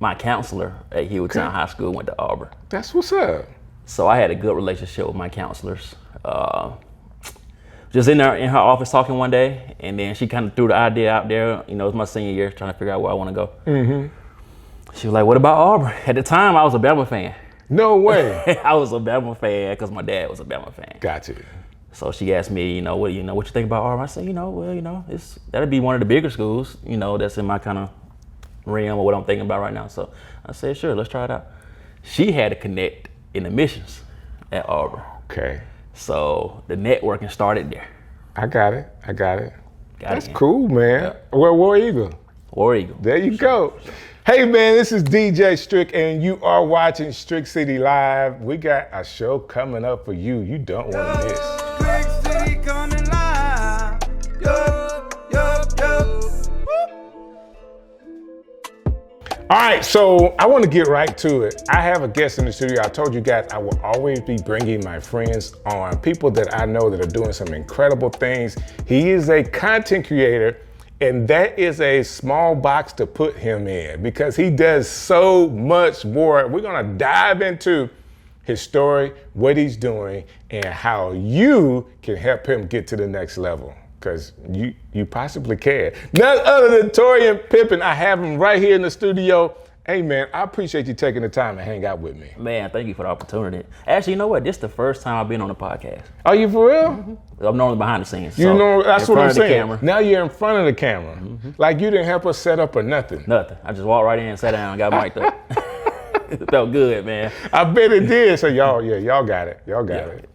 my counselor at Hewlett High School went to Auburn. That's what's up. So I had a good relationship with my counselors. Just in her office talking one day, and then she kind of threw the idea out there. You know, it was my senior year, trying to figure out where I want to go. Mm-hmm. She was like, "What about Auburn?" At the time, I was a Bama fan. No way. I was a Bama fan because my dad was a Bama fan. Gotcha. So she asked me, what you think about Auburn? I said, that'd be one of the bigger schools, that's in my kind of realm of what I'm thinking about right now. So I said, sure, let's try it out. She had to connect in admissions at Auburn. Okay. So the networking started there. I got it. That's cool, man. Yeah. Well, War Eagle. War Eagle. There you go. Hey, man, this is DJ Strick, and you are watching Strick City Live. We got a show coming up for you. You don't want to miss. Strick City coming live. Yo. All right, so I want to get right to it. I have a guest in the studio. I told you guys I will always be bringing my friends on, people that I know that are doing some incredible things. He is a content creator, and that is a small box to put him in because he does so much more. We're going to dive into his story, what he's doing, and how you can help him get to the next level. Because you possibly can. None other than Torien Pippens. I have him right here in the studio. Hey, man, I appreciate you taking the time to hang out with me. Man, thank you for the opportunity. Actually, you know what? This is the first time I've been on a podcast. Are you for real? Mm-hmm. I'm normally behind the scenes. That's what I'm saying. Now you're in front of the camera. Mm-hmm. Like you didn't help us set up or nothing. Nothing. I just walked right in, sat down, and got mic'd up. It felt good, man. I bet it did. So y'all got it. Y'all got it.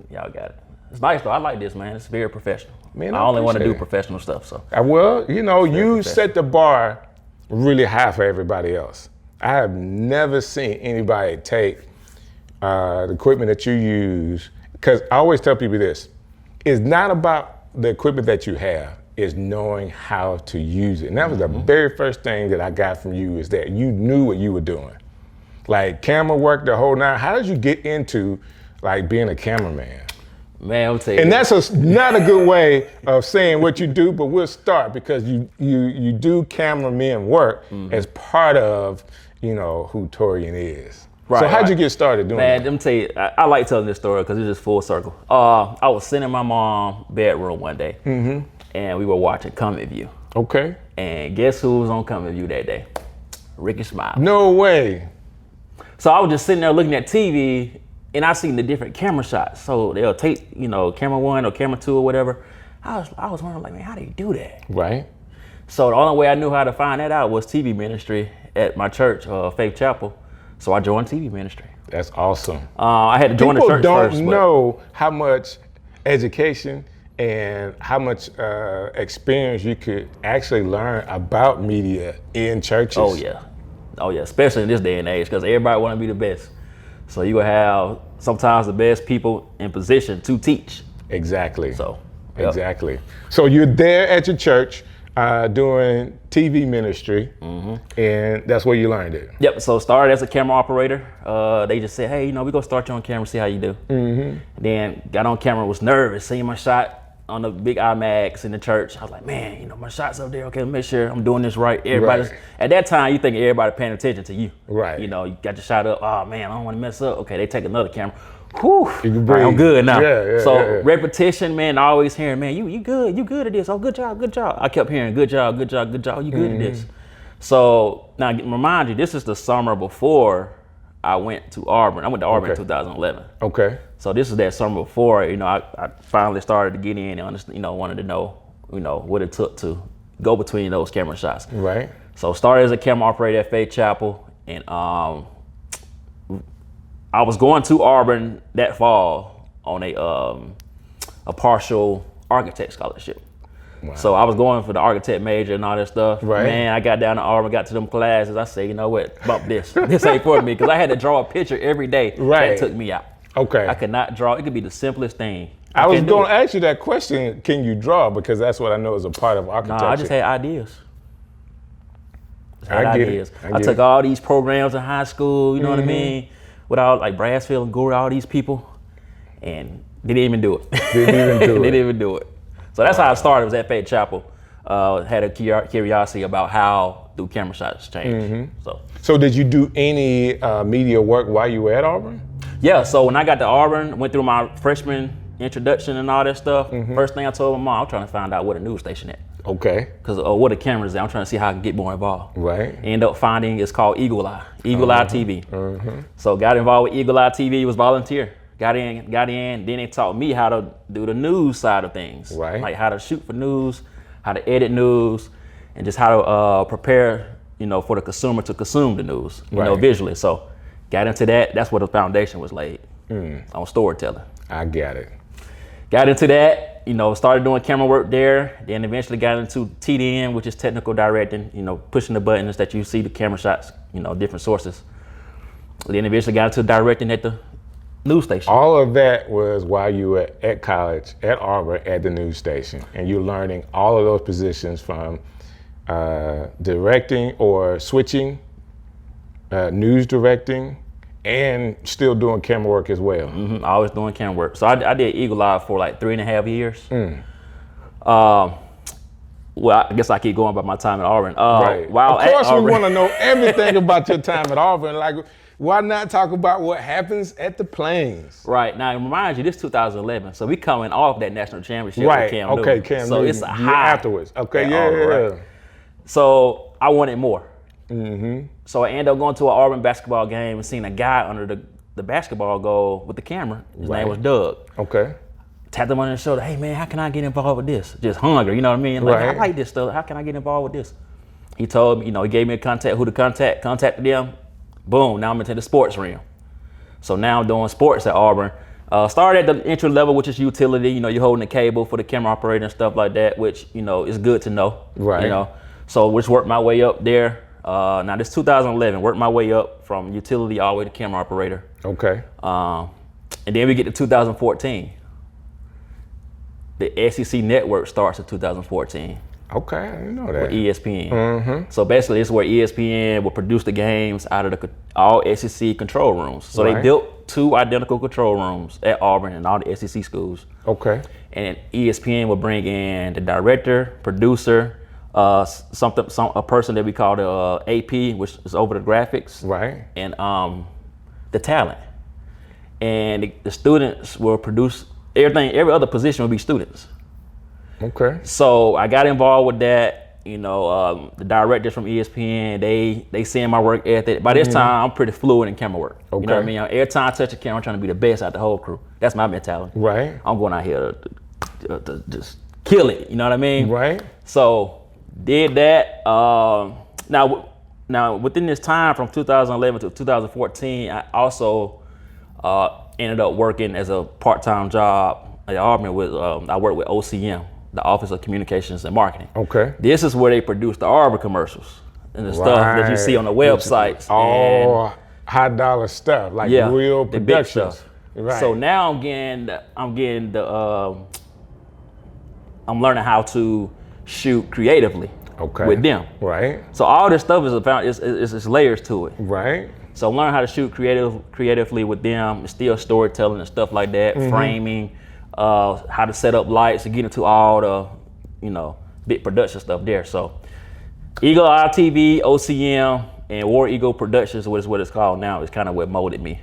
It's nice, though. I like this, man. It's very professional. Man, I only want to do professional stuff. So. Well, you set the bar really high for everybody else. I have never seen anybody take the equipment that you use, because I always tell people this, it's not about the equipment that you have, it's knowing how to use it. And that was the very first thing that I got from you, is that you knew what you were doing. Like camera work, the whole nine. How did you get into like being a cameraman? Man, I'll tell you. And that's not a good way of saying what you do, but we'll start because you do cameraman work as part of, who Torien is. Right, so how'd you get started doing that? Man, let me tell you, I like telling this story because it's just full circle. I was sitting in my mom's bedroom one day, and we were watching Comic View. Okay. And guess who was on Comic View that day? Ricky Smiley. No way. So I was just sitting there looking at TV, and I seen the different camera shots. So they'll take, camera one or camera two or whatever. I was wondering, like, man, how do you do that? Right. So the only way I knew how to find that out was TV ministry at my church, Faith Chapel. So I joined TV ministry. That's awesome. I had to join the church first. People don't know how much education and how much experience you could actually learn about media in churches. Oh yeah, especially in this day and age, because everybody want to be the best. So you will have sometimes the best people in position to teach. Exactly. So, exactly. So you're there at your church doing TV ministry, and that's where you learned it. Yep. So started as a camera operator. They just said, hey, we're gonna start you on camera, see how you do. Then got on camera, was nervous, seeing my shot on the big IMAX in the church. I was like, man, my shot's up there. Okay, make sure I'm doing this right. Everybody's at that time, you think everybody paying attention to you. Right. You got your shot up. Oh man, I don't want to mess up. Okay, they take another camera. Whew. Right, I'm good now. Yeah. Repetition, man. Always hearing, man, you good at this. Oh, good job. I kept hearing, good job. You good at this. So now, remind you, this is the summer before I went to Auburn. I went to Auburn in 2011. Okay. So this is that summer before, I finally started to get in and wanted to know, what it took to go between those camera shots. Right. So started as a camera operator at Faith Chapel, and I was going to Auburn that fall on a partial architect scholarship. Wow. So I was going for the architect major and all that stuff. Right. Man, I got down to Auburn, got to them classes. I said, you know what, bump this. This ain't for me, because I had to draw a picture every day. Right. That took me out. Okay. I could not draw. It could be the simplest thing. I was going to ask you that question, can you draw? Because that's what I know is a part of architecture. No, I just had ideas. I get it. I took all these programs in high school, you know what I mean? With all, like Brassfield and Gore, all these people, and they didn't even do it. They didn't even do it. So that's how I started, was at Faith Chapel. Had a curiosity about how through camera shots change. So did you do any media work while you were at Auburn? Yeah, so when I got to Auburn, went through my freshman introduction and all that stuff, first thing I told my mom, I'm trying to find out what a news station at. Okay. Because what the cameras at, I'm trying to see how I can get more involved. Right. End up finding, it's called Eagle Eye TV. So got involved with Eagle Eye TV, was volunteer. Got in, then they taught me how to do the news side of things. Right. Like how to shoot for news, how to edit news, and just how to prepare, for the consumer to consume the news, visually. So got into that, that's where the foundation was laid on storytelling. I get it. Got into that, started doing camera work there, then eventually got into TDN, which is technical directing, pushing the buttons that you see the camera shots, different sources. Then eventually got into directing at the news station. All of that was while you were at college, at Auburn, at the news station, and you're learning all of those positions from directing or switching, news directing, and still doing camera work as well. Always doing camera work. So I did Eagle Eye for like 3.5 years. Well, I guess I keep going about my time at Auburn. Right. While of course, at Auburn, we want to know everything about your time at Auburn. Like, why not talk about what happens at the Plains? Right. Now, remind you, this is 2011, so we coming off that national championship Right. with Cam Okay, Newton. Cam So Newton. it's a high afterwards. Okay, at yeah, Auburn, yeah. right? So I wanted more. So I ended up going to an Auburn basketball game and seeing a guy under the basketball goal with the camera. His name was Doug. Okay. Tapped him on the shoulder. Hey man, how can I get involved with this? Just hungry, you know what I mean? Like, Right. I like this stuff. How can I get involved with this? He told me, he gave me a contact, who to contact, contacted them. Boom, now I'm into the sports realm. So now I'm doing sports at Auburn. Started at the entry level, which is utility. You're holding the cable for the camera operator and stuff like that, which, is good to know. Right. So just worked my way up there. Now this 2011, worked my way up from utility all the way to camera operator. Okay. And then we get to 2014. The SEC network starts in 2014. Okay, I didn't know With that. ESPN. So basically, this is where ESPN will produce the games out of all SEC control rooms. So they Right. built 2 identical control rooms at Auburn and all the SEC schools. Okay. And ESPN will bring in the director, producer, a person that we call the AP, which is over the graphics, Right. and the talent. And the students will produce everything. Every other position will be students. Okay. So I got involved with that. The directors from ESPN, they seeing my work ethic. By this time, I'm pretty fluid in camera work. You know what I mean? Every time I touch a camera, I'm trying to be the best out the whole crew. That's my mentality. Right. I'm going out here to just kill it. You know what I mean? Right. So did that. Now within this time from 2011 to 2014, I also ended up working as a part-time job at Auburn with. I worked with OCM, the Office of Communications and Marketing. Okay. This is where they produce the Auburn commercials and the stuff that you see on the websites. All high dollar stuff, like real the big productions. stuff. Right. So now I'm learning how to shoot creatively with them. Right. So all this stuff is layers to it. Right. So I'm learning how to shoot creatively with them, still storytelling and stuff like that, framing, how to set up lights and get into all the, big production stuff there. So Eagle Eye TV, OCM, and War Eagle Productions, which is what it's called now, is kind of what molded me.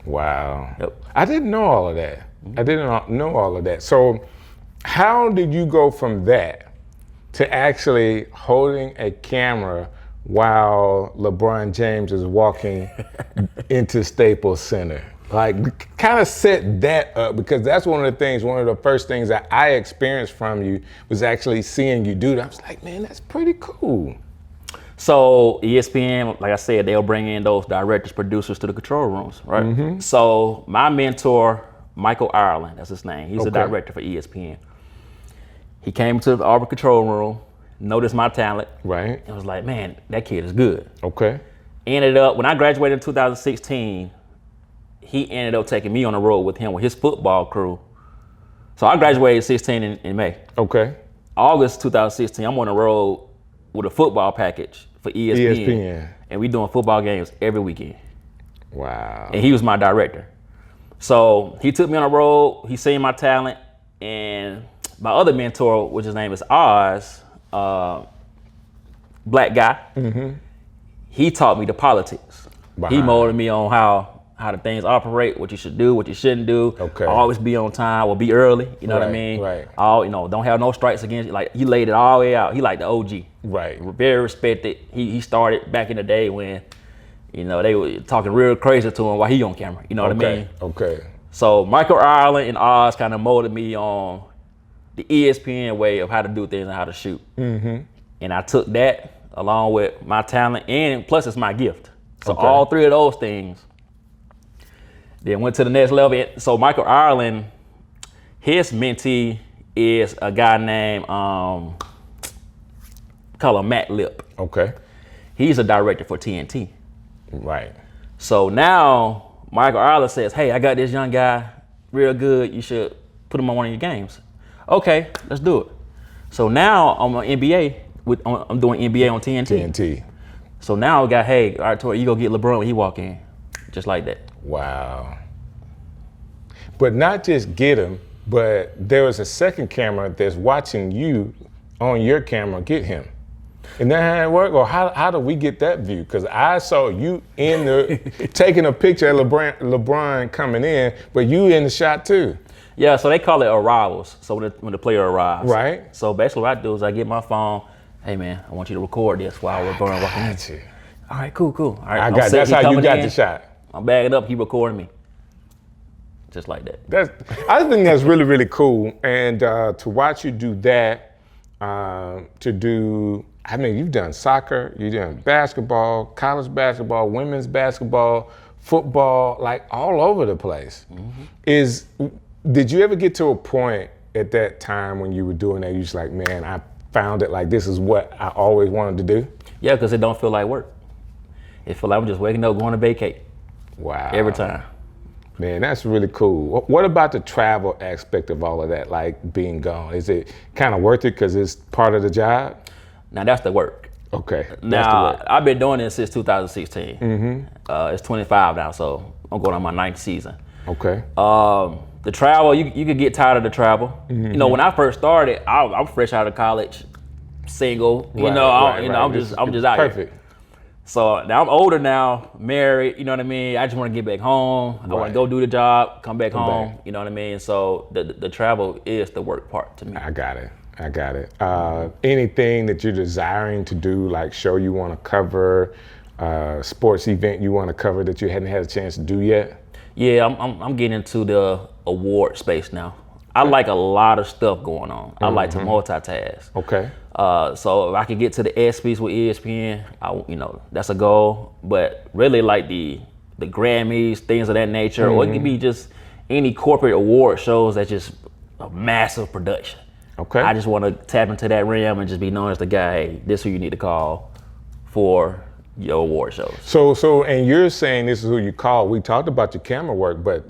Wow. Yep. I didn't know all of that. I didn't know all of that. So how did you go from that to actually holding a camera while LeBron James is walking into Staples Center? Like, kind of set that up, because that's one of the first things that I experienced from you was actually seeing you do that. I was like, man, that's pretty cool. So ESPN, like I said, they'll bring in those directors, producers to the control rooms, right? So my mentor, Michael Ireland, that's his name. He's a director for ESPN. He came to the Auburn control room, noticed my talent, right, and was like, man, that kid is good. Okay. Ended up, when I graduated in 2016, he ended up taking me on the road with him with his football crew. So I graduated 16 in May. Okay. August 2016, I'm on the road with a football package for ESPN. And we doing football games every weekend. Wow. And he was my director. So he took me on the road, he seen my talent, and my other mentor, which his name is Oz, black guy. He taught me the politics. He molded me on how the things operate, what you should do, what you shouldn't do. Okay. Always be on time or be early. You know what I mean? Right. Don't have no strikes against you. Like, he laid it all the way out. He like the OG. Right. Very respected. He started back in the day when, they were talking real crazy to him while he on camera. You know what I mean? Okay. So Michael Ireland and Oz kind of molded me on the ESPN way of how to do things and how to shoot. And I took that along with my talent, and plus it's my gift. So all three of those things, then went to the next level. So Michael Ireland, his mentee is a guy named, call him Matt Lip. Okay. He's a director for TNT. Right. So now Michael Ireland says, hey, I got this young guy, real good. You should put him on one of your games. Okay, let's do it. So now I'm on NBA. I'm doing NBA on TNT. So now I got, hey, all right, Tori, you go get LeBron when he walk in. Just like that. Wow. But not just get him, but there was a second camera that's watching you on your camera get him. And that how it worked? Or how do we get that view? Because I saw you in the taking a picture of LeBron coming in, but you in the shot too. Yeah, so they call it arrivals. So when the player arrives. Right. So basically what I do is I get my phone. Hey man, I want you to record this while LeBron walking in. All right, cool. All right, that's how you got the shot. I'm bagging up, he recording me. Just like that. I think that's really, really cool. And to watch you do that, you've done soccer, you've done basketball, college basketball, women's basketball, football, like all over the place. Did you ever get to a point at that time when you were doing that, you was like, man, I found it, like this is what I always wanted to do? Yeah, because it don't feel like work. It feel like I'm just waking up, going to vacate. Wow. Every time. Man, that's really cool. What about the travel aspect of all of that, like being gone? Is it kind of worth it because it's part of the job? Now that's the work. Okay. Now, I've been doing this since 2016. It's 25 now, so I'm going on my 9th season. Okay. The travel, you could get tired of the travel. When I first started, I'm fresh out of college, single. I'm just out here. Perfect. So now I'm older now, married. You know what I mean. I just want to get back home. I want to go do the job, come back home. You know what I mean. So the travel is the work part to me. I got it. Anything that you're desiring to do, like show you want to cover, sports event you want to cover that you hadn't had a chance to do yet? Yeah, I'm getting into the award space now. I like a lot of stuff going on. I like to multitask. Okay. So if I can get to the ESPYs with ESPN, that's a goal. But really like the Grammys, things of that nature, or it could be just any corporate award shows that's just a massive production. Okay. I just want to tap into that realm and just be known as the guy, hey, this is who you need to call for your award shows. So, and you're saying this is who you call. We talked about your camera work, but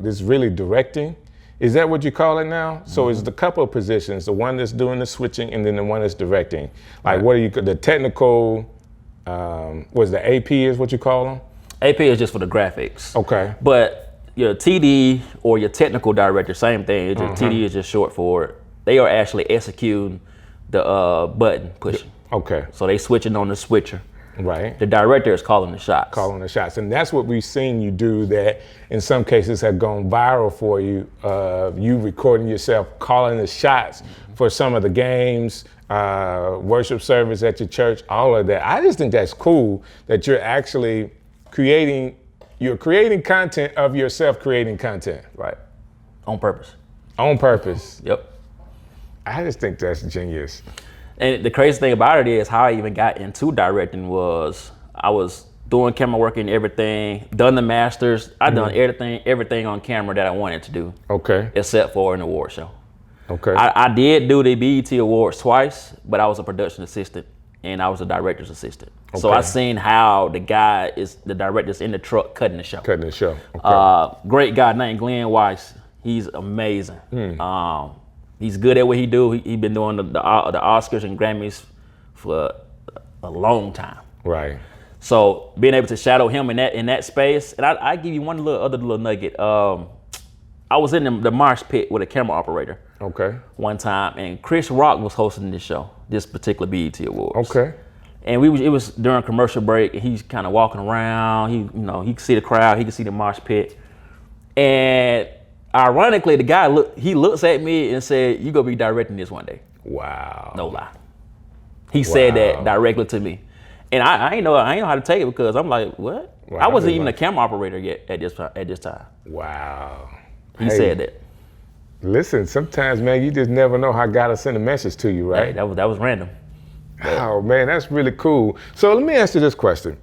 this really directing. Is that what you call it now? So it's the couple of positions, the one that's doing the switching and then the one that's directing. Like what do you, the technical, the AP is what you call them? AP is just for the graphics. Okay. But your TD or your technical director, same thing. It's just, TD is just short for it. They are actually executing the button pushing. Okay. So they switching on the switcher. Right. The director is calling the shots. Calling the shots. And that's what we've seen you do that in some cases have gone viral for you. You recording yourself, calling the shots for some of the games, worship service at your church, all of that. I just think that's cool that you're actually creating content of yourself creating content. Right. On purpose. On purpose. Yep. I just think that's genius. And the crazy thing about it is how I even got into directing was I was doing camera work and everything, done the masters. I done everything on camera that I wanted to do. Okay. Except for an award show. Okay. I did do the BET Awards twice, but I was a production assistant and I was a director's assistant. Okay. So I seen how the director's in the truck cutting the show. Cutting the show. Okay. Great guy named Glenn Weiss. He's amazing. He's good at what he do. He been doing the Oscars and Grammys for a long time. Right. So being able to shadow him in that space, and I give you one other little nugget. I was in the marsh pit with a camera operator. Okay. One time, and Chris Rock was hosting this show, this particular BET Awards. Okay. And it was during commercial break, and he's kind of walking around. He could see the crowd, he could see the mosh pit. And ironically, the guy looks at me and said, "You gonna be directing this one day." Wow. No lie. He said that directly to me. And I ain't know how to take it, because I'm like, what? Wow, I wasn't even a camera operator yet at this time. Wow. He said that. Listen, sometimes, man, you just never know how God will send a message to you, right? Hey, that was random. Oh, man, that's really cool. So let me ask you this question.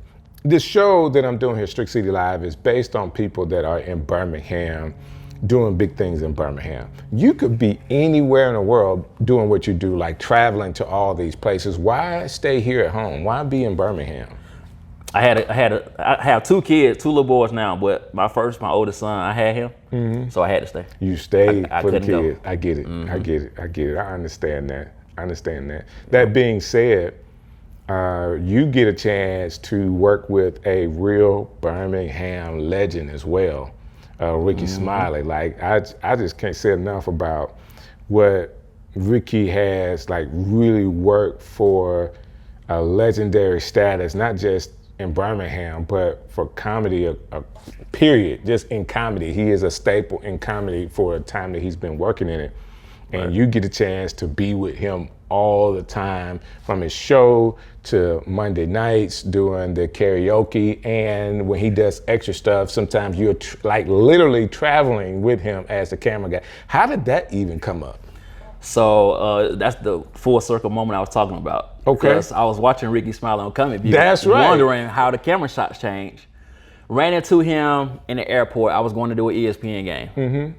This show that I'm doing here, Strick City Live, is based on people that are in Birmingham, doing big things in Birmingham. You could be anywhere in the world doing what you do, like traveling to all these places. Why stay here at home? Why be in Birmingham? I have 2 kids, 2 little boys now, but my oldest son, I had him, so I had to stay. You stayed for the kids. Go. I get it. I get it. I understand that. That being said, you get a chance to work with a real Birmingham legend as well, Ricky Smiley. Like, I just can't say enough about what Ricky has, like, really worked for a legendary status, not just in Birmingham, but for comedy, a period, just in comedy. He is a staple in comedy for a time that he's been working in it. And you get a chance to be with him all the time, from his show to Monday nights doing the karaoke, and when he does extra stuff, sometimes you're like literally traveling with him as the camera guy. How did that even come up? So that's the full circle moment I was talking about. Okay. Because I was watching Ricky Smiley on Comic View. That's right. Wondering how the camera shots change. Ran into him in the airport. I was going to do an ESPN game.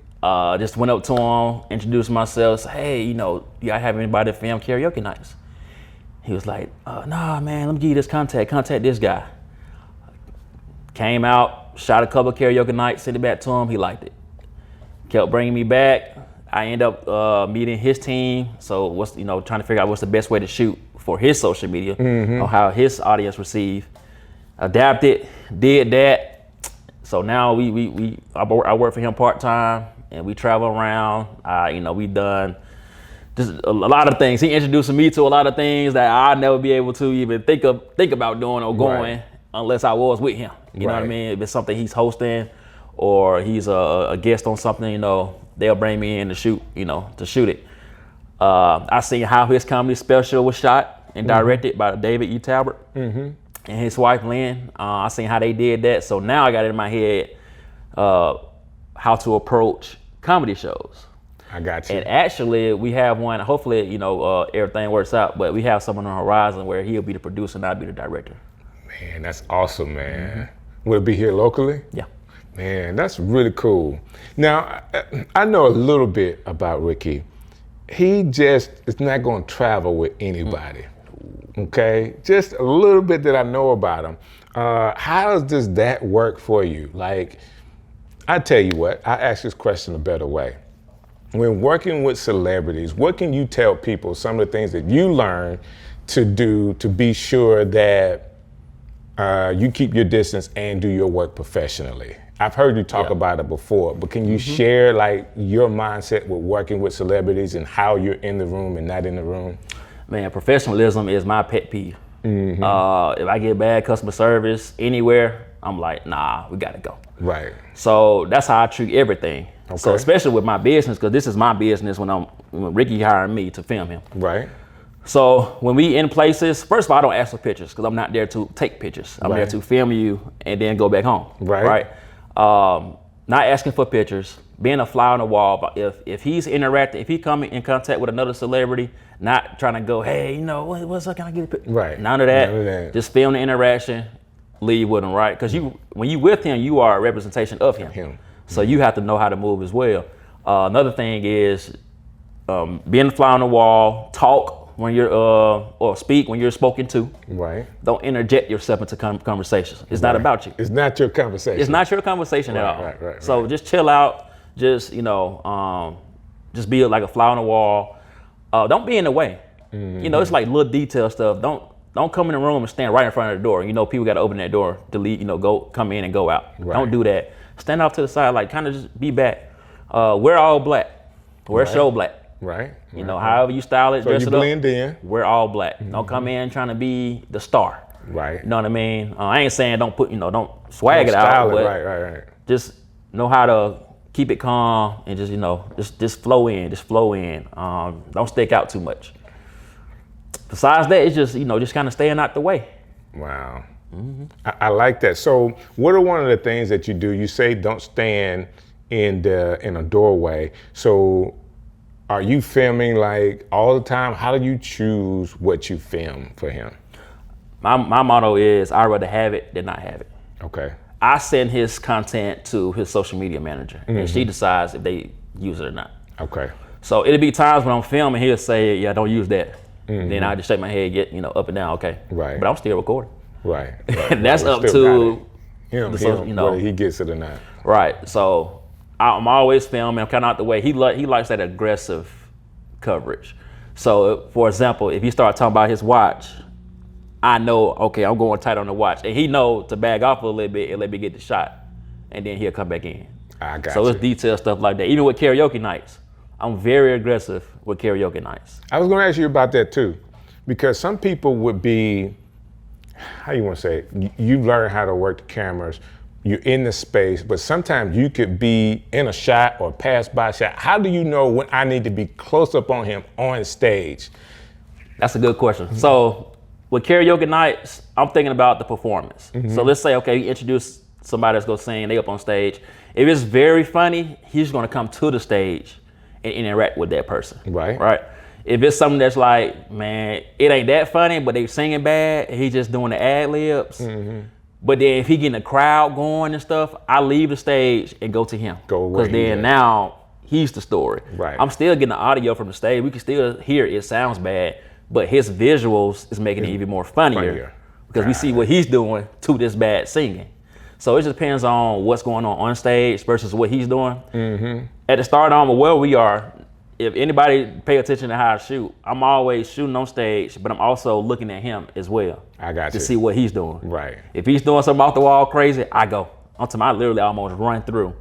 Just went up to him, introduced myself, said, "Hey, you gotta have anybody to film karaoke nights?" He was like, "Nah, man, let me give you this contact this guy." Came out, shot a couple of karaoke nights, sent it back to him, he liked it. Kept bringing me back. I ended up meeting his team, so trying to figure out what's the best way to shoot for his social media, on how his audience received. Adapted, did that. So now I work for him part-time, and we travel around. We done just a lot of things. He introduced me to a lot of things that I'd never be able to even think about doing or going unless I was with him. You know what I mean? If it's something he's hosting or he's a guest on something, they'll bring me in to shoot it. I seen how his comedy special was shot and directed by David E. Talbot and his wife Lynn. I seen how they did that. So now I got it in my head how to approach comedy shows. I got you. And actually, we have one. Hopefully, everything works out. But we have someone on the horizon where he'll be the producer and I'll be the director. Man, that's awesome, man. Will it be here locally? Yeah. Man, that's really cool. Now, I know a little bit about Ricky. He just is not going to travel with anybody. Okay, just a little bit that I know about him. How does that work for you? Like, I tell you what, I ask this question a better way. When working with celebrities, what can you tell people some of the things that you learn to do to be sure that you keep your distance and do your work professionally? I've heard you talk about it before, but can you share like your mindset with working with celebrities and how you're in the room and not in the room? Man, professionalism is my pet peeve. If I get bad customer service anywhere, I'm like, nah, we gotta go. Right. So that's how I treat everything. Okay. So especially with my business, because this is my business when Ricky hired me to film him. Right. So when we in places, first of all, I don't ask for pictures because I'm not there to take pictures. I'm there to film you and then go back home. Right. Not asking for pictures, being a fly on the wall. But if he's interacting, if he come in contact with another celebrity, not trying to go, hey, what's up? Can I get a picture? Right. None of that. Just film the interaction, leave with him, right? Because when you with him, you are a representation of him. So you have to know how to move as well. Another thing is being a fly on the wall, talk when you're or speak when you're spoken to. Right. Don't interject yourself into conversations. It's not about you. It's not your conversation. It's not your conversation at all. Right. So just chill out. Just just be like a fly on the wall. Don't be in the way. It's like little detail stuff. Don't come in the room and stand right in front of the door. People got to open that door to leave. Come in and go out. Right. Don't do that. Stand off to the side, like kind of just be back. Wear all black. Wear show black. Right. You know, however you style it, So dress you it up. blend in. We're all black. Don't come in trying to be the star. Right. You know what I mean? I ain't saying don't swag it out, Style it. but Right. just know how to keep it calm and just flow in. Don't stick out too much. Besides that, it's just kind of staying out the way. Wow. I like that. So what are one of the things that you do? You say don't stand in a doorway. So are you filming like all the time? How do you choose what you film for him? My motto is I'd rather have it than not have it. Okay. I send his content to his social media manager, and she decides if they use it or not. Okay. So it'll be times when I'm filming, he'll say, "Yeah, don't use that." Then I just shake my head, get up and down, okay. Right. But I'm still recording. Right. And that's up to him, whether he gets it or not. Right. So I'm always filming. I'm kind of out the way. He likes that aggressive coverage. So, for example, if you start talking about his watch, I know, okay, I'm going tight on the watch. And he know to back off a little bit and let me get the shot. And then he'll come back in. I got So you. it's detailed stuff like that. Even with karaoke nights, I'm very aggressive with karaoke nights. I was going to ask you about that too, because some people would be, how you want to say it? You learn how to work the cameras, you're in the space, but sometimes you could be in a shot or pass by shot. How do you know when I need to be close up on him on stage? That's a good question. So with karaoke nights, I'm thinking about the performance. So let's say, okay, you introduce somebody that's gonna sing, they up on stage. If it's very funny, he's gonna come to the stage and interact with that person. Right. If it's something that's like, man, it ain't that funny, but they singing bad, and he's just doing the ad libs. But then if he getting the crowd going and stuff, I leave the stage and go to him. Because then now he's the story. Right. I'm still getting the audio from the stage. We can still hear it sounds bad, but his visuals is making it even more funnier. Because we see what he's doing to this bad singing. So it just depends on what's going on stage versus what he's doing. At the start on where we are, if anybody pay attention to how I shoot, I'm always shooting on stage, but I'm also looking at him as well. I got to you. see what he's doing. Right. If he's doing something off the wall crazy, I go. I literally almost run through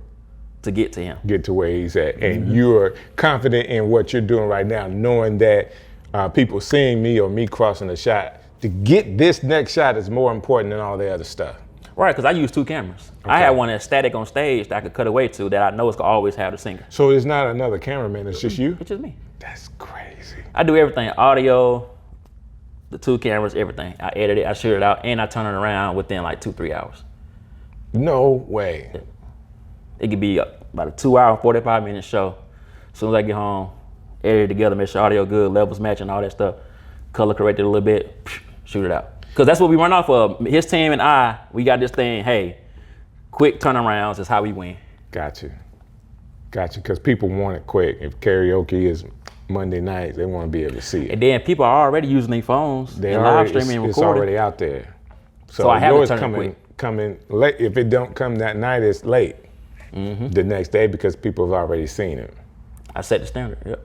to get to him. Get to where he's at. And you're confident in what you're doing right now, knowing that people seeing me or me crossing the shot, to get this next shot is more important than all the other stuff. Right, because I use two cameras. I had one that's static on stage that I could cut away to that I know it's gonna always have the singer. So it's not another cameraman, it's just you? It's just me. That's crazy. I do everything, audio, the two cameras, everything. I edit it, I shoot it out, and I turn it around within like 2-3 hours. No way. It could be about a 2-hour, 45-minute show. As soon as I get home, edit it together, make sure audio good, levels matching, all that stuff, color correct it a little bit, shoot it out. Because that's what we run off of. His team and I, we got this thing, hey, quick turnarounds is how we win. Got you, because people want it quick. If karaoke is Monday night, they want to be able to see it. And then people are already using their phones and live streaming and it's recording. already out there. So I have yours to turn it coming late. If it don't come that night, it's late the next day because people have already seen it. I set the standard, yep.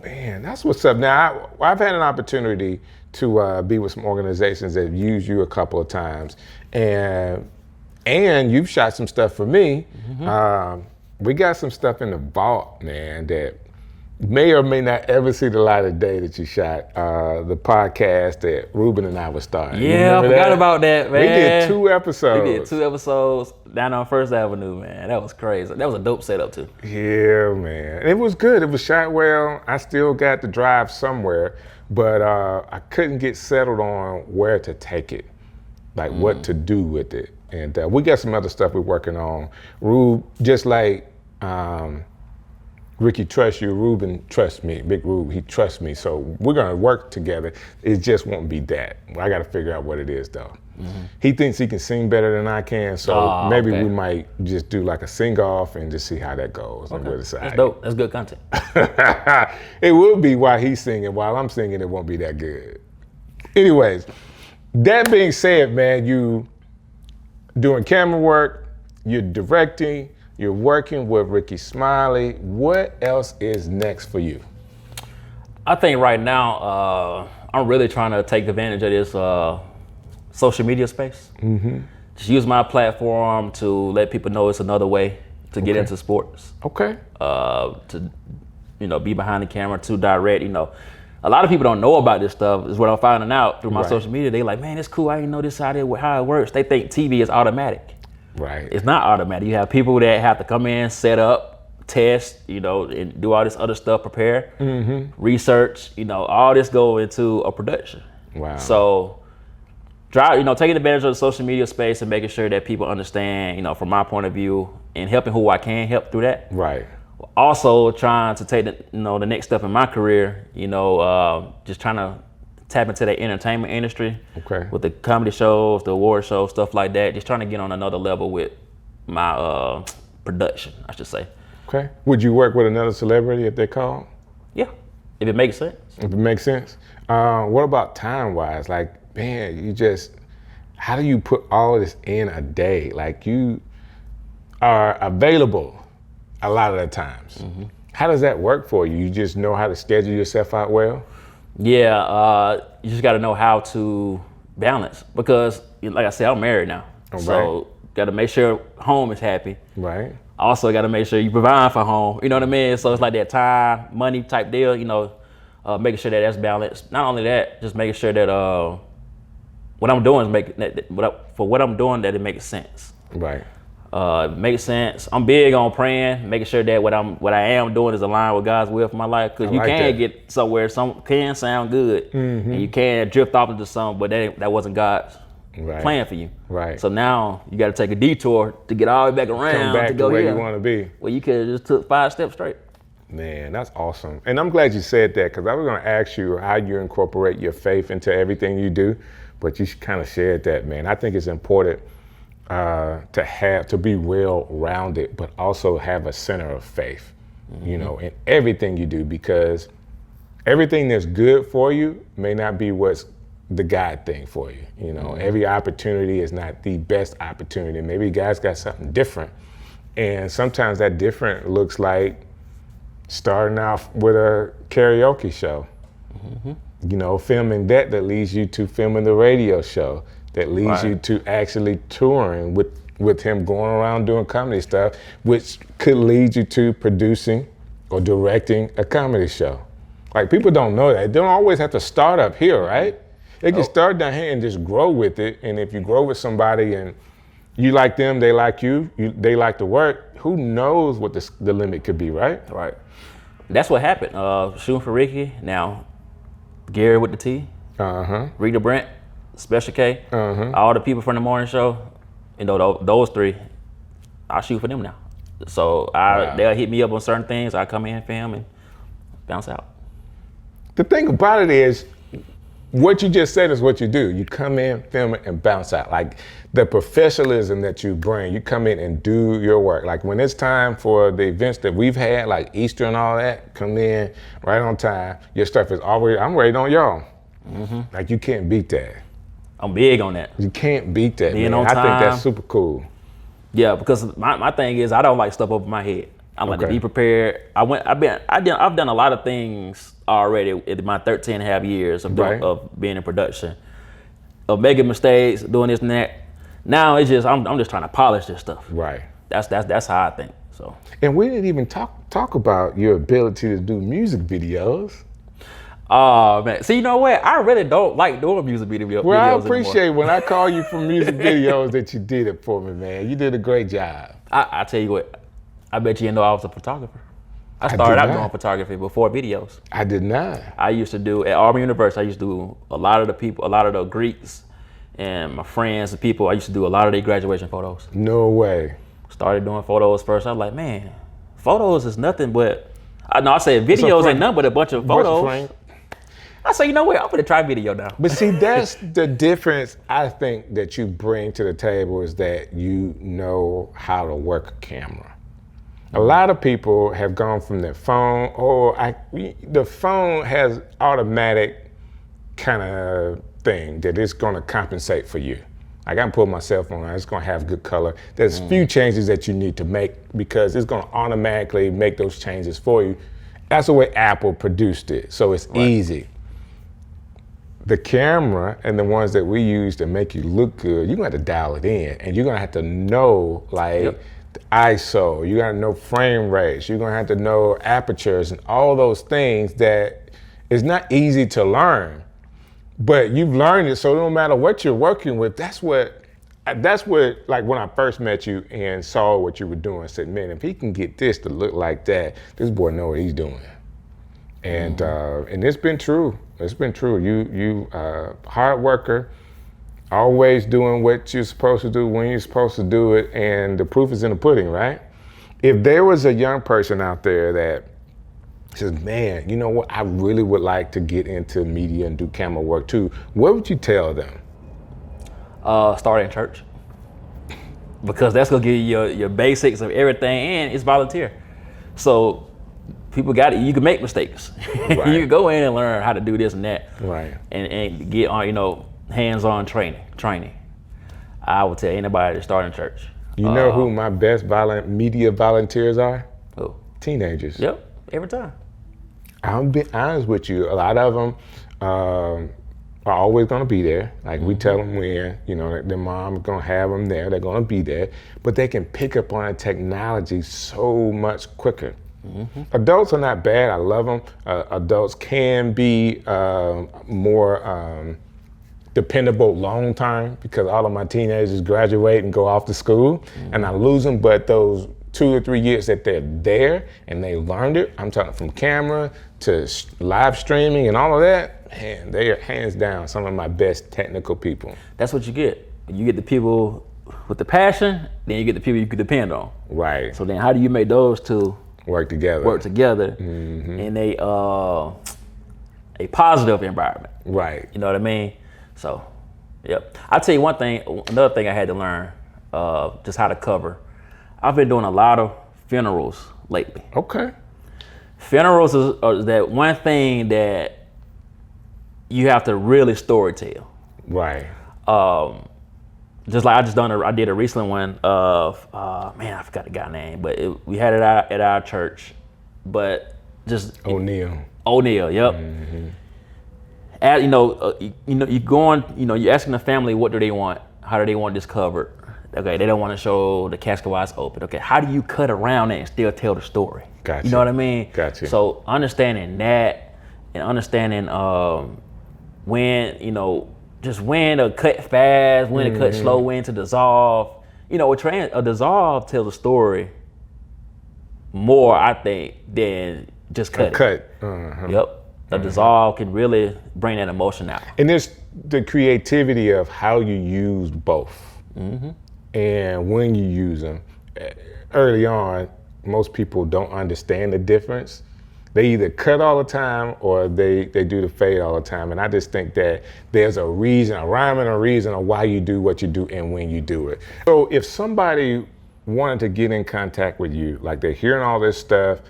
Man, that's what's up. Now, I've had an opportunity to be with some organizations that have used you a couple of times, and you've shot some stuff for me. We got some stuff in the vault, man, that may or may not ever see the light of day that you shot. The podcast that Ruben and I were starting. Yeah, I forgot about that, man. We did 2 episodes. We did 2 episodes down on First Avenue, man. That was crazy. That was a dope setup too. Yeah, man. It was good. It was shot well. I still got to drive somewhere, but I couldn't get settled on where to take it, like what to do with it. And we got some other stuff we're working on. Rube, just like Ricky trusts you, Ruben trusts me. Big Rube, he trusts me. So we're gonna work together. It just won't be that. I gotta figure out what it is though. He thinks he can sing better than I can, so maybe we might just do like a sing-off and just see how that goes. And we'll decide. That's dope. That's good content. It will be while he's singing. While I'm singing, it won't be that good. Anyways, that being said, man, you doing camera work, you're directing, you're working with Ricky Smiley. What else is next for you? I think right now, I'm really trying to take advantage of this social media space. Just use my platform to let people know it's another way to get into sports. Okay. To be behind the camera, too direct. A lot of people don't know about this stuff. Is what I'm finding out through my social media. They like, man, it's cool. I didn't know this how it works. They think TV is automatic. Right. It's not automatic. You have people that have to come in, set up, test, and do all this other stuff, prepare, research. All this go into a production. Wow. So, taking advantage of the social media space and making sure that people understand, from my point of view, and helping who I can help through that. Right. Also trying to take the next step in my career, just trying to tap into the entertainment industry. Okay. With the comedy shows, the award shows, stuff like that. Just trying to get on another level with my production, I should say. Okay. Would you work with another celebrity if they called? Yeah, if it makes sense. If it makes sense. What about time-wise? Like, man, how do you put all of this in a day? Like, you are available a lot of the times. How does that work for you? You just know how to schedule yourself out well? Yeah, you just got to know how to balance because, like I said, I'm married now. So got to make sure home is happy. Right. Also got to make sure you provide for home. You know what I mean? So it's like that time, money type deal, making sure that that's balanced. Not only that, just making sure that what I'm doing that it makes sense. Right. Makes sense. I'm big on praying, making sure that what I am doing is aligned with God's will for my life. Because you can get somewhere, some can sound good, and you can drift off into something, but that wasn't God's plan for you. Right. So now you got to take a detour to get all the way back around. Come back to go where here. you want to be. Well, you could have just took 5 steps straight. Man, that's awesome. And I'm glad you said that because I was going to ask you how you incorporate your faith into everything you do, but you kind of shared that, man. I think it's important to be well-rounded, but also have a center of faith, in everything you do, because everything that's good for you may not be what's the God thing for you. Every opportunity is not the best opportunity. Maybe God's got something different. And sometimes that different looks like starting off with a karaoke show, filming that leads you to filming the radio show, that leads you to actually touring with him going around doing comedy stuff, which could lead you to producing or directing a comedy show. Like, people don't know that. They don't always have to start up here, right? They can start down here and just grow with it. And if you grow with somebody and you like them, they like you, they like the work, who knows what the limit could be, right? Right. That's what happened. Shooting for Ricky, now Gary with the T, Rita Brent, Special K, all the people from the morning show, those 3, I shoot for them now. So they'll hit me up on certain things. I come in, film, and bounce out. The thing about it is, what you just said is what you do. You come in, film it, and bounce out. Like, the professionalism that you bring, you come in and do your work. Like, when it's time for the events that we've had, like Easter and all that, come in right on time. Your stuff is already, I'm waiting on y'all. Like, you can't beat that. I'm big on that. You can't beat that, man. I think that's super cool. Yeah, because my thing is, I don't like stuff over my head. I like to be prepared. I've done a lot of things already in my 13 and a half years of being in production, of making mistakes, doing this and that. Now it's just I'm just trying to polish this stuff. Right. That's how I think. So. And we didn't even talk about your ability to do music videos. Oh man, see, you know what? I really don't like doing music videos. Well, I appreciate when I call you for music videos that you did it for me, man. You did a great job. I tell you what, I bet you didn't know I was a photographer. I started out doing photography before videos. I did not. I used to do, at Auburn University, I used to do a lot of the Greeks and my friends and people, I used to do a lot of their graduation photos. No way. Started doing photos first. I was like, man, photos is nothing but, I said videos ain't nothing but a bunch of photos. I said, you know what, I'm gonna try video now. But see, that's the difference I think that you bring to the table, is that you know how to work a camera. A lot of people have gone from their phone, the phone has automatic kind of thing that it's gonna compensate for you. Like, I can put my cell phone on, it's gonna have good color. There's a few changes that you need to make because it's gonna automatically make those changes for you. That's the way Apple produced it, so it's easy. The camera and the ones that we use to make you look good, you're gonna have to dial it in, and you're gonna have to know, like, ISO, you gotta know frame rates, you're gonna have to know apertures and all those things that is not easy to learn, but you've learned it, so no matter what you're working with, that's what, like when I first met you and saw what you were doing, I said, man, if he can get this to look like that, this boy know what he's doing. And and it's been true. It's been true. You hard worker, always doing what you're supposed to do when you're supposed to do it, and the proof is in the pudding, right? If there was a young person out there that says, man, you know what, I really would like to get into media and do camera work too, what would you tell them? Start in church, because that's gonna give you your basics of everything, and it's volunteer. So people got it. You can make mistakes. Right. You can go in and learn how to do this and that. Right. And get on, hands-on training. I would tell anybody to start in church. You know who my best media volunteers are? Who? Teenagers. Yep. Every time. I'll be honest with you. A lot of them are always going to be there. Like we tell them when, their mom's going to have them there. They're going to be there. But they can pick up on technology so much quicker. Mm-hmm. Adults are not bad. I love them. Adults can be more dependable long time, because all of my teenagers graduate and go off to school, and I lose them. But those 2 or 3 years that they're there and they learned it, I'm talking from camera to live streaming and all of that, man, they are hands down some of my best technical people. That's what you get. You get the people with the passion, then you get the people you can depend on. Right. So then how do you make those two work together mm-hmm. in a positive environment? Right. You know what I mean? So, yep. I'll tell you another thing I had to learn, just how to cover. I've been doing a lot of funerals lately. Okay. Funerals is that one thing that you have to really storytell. Right. Just like I did a recent one of, I forgot the guy's name, but we had it at our church, but just O'Neal, yep. Mm-hmm. You're asking the family, what do they want? How do they want this covered? Okay, they don't want to show the casket wise open. Okay, how do you cut around it and still tell the story? Gotcha. You know what I mean? Gotcha. So understanding that and understanding when, just when to cut fast, when to cut slow, when to dissolve. A dissolve tells a story more, I think, than just cut. Cut. Uh-huh. Yep. A dissolve can really bring that emotion out. And there's the creativity of how you use both. Mm-hmm. And when you use them. Early on, most people don't understand the difference. They either cut all the time or they do the fade all the time. And I just think that there's a reason, a rhyme and a reason of why you do what you do and when you do it. So if somebody wanted to get in contact with you, like they're hearing all this stuff,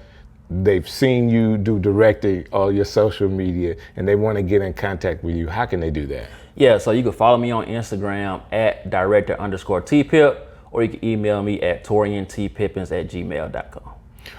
they've seen you do directing all your social media, and they want to get in contact with you, how can they do that? Yeah, so you can follow me on Instagram at director_TPip, or you can email me at torientpippens@gmail.com.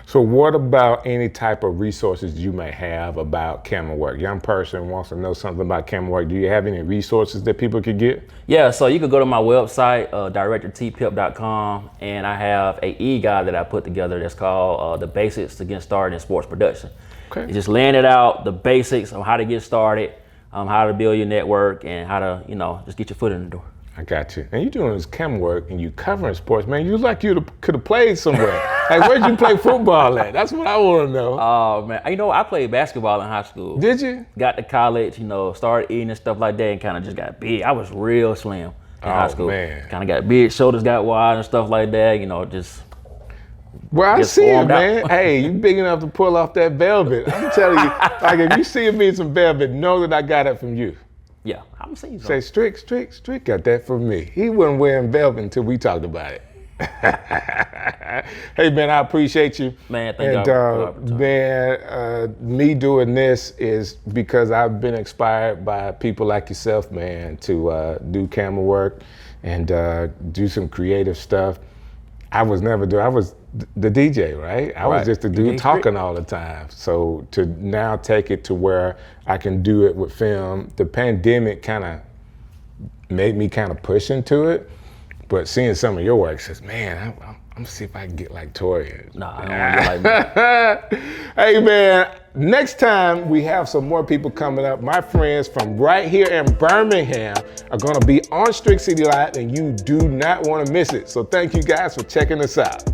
So what about any type of resources you may have about camera work? Young person wants to know something about camera work. Do you have any resources that people could get? Yeah, so you could go to my website, directortpip.com, and I have a e-guide that I put together that's called The Basics to Get Started in Sports Production. Okay. It's just laying it out, the basics of how to get started, how to build your network, and how to, just get your foot in the door. I got you. And you're doing this camera work and you covering sports, man. You look like you could have played somewhere. Like, where'd you play football at? That's what I want to know. Oh, man. I played basketball in high school. Did you? Got to college, started eating and stuff like that, and kind of just got big. I was real slim in high school. Man. Kind of got big, shoulders got wide and stuff like that, just. Well, I see it, man. Hey, you big enough to pull off that velvet. I'm telling you, like if you see me in some velvet, know that I got it from you. Yeah, I'm seeing you. Say, Strick got that from me. He wasn't wearing velvet until we talked about it. Hey, man, I appreciate you. Man, thank you. Man, me doing this is because I've been inspired by people like yourself, man, to do camera work and do some creative stuff. I was the DJ, right? I was just the dude talking all the time. So to now take it to where I can do it with film, the pandemic kind of made me kind of push into it. But seeing some of your work says, man, I'm gonna see if I can get like Torien. Nah, I don't want to get like me. Hey man, next time we have some more people coming up. My friends from right here in Birmingham are gonna be on Strick City Live, and you do not want to miss it. So thank you guys for checking us out.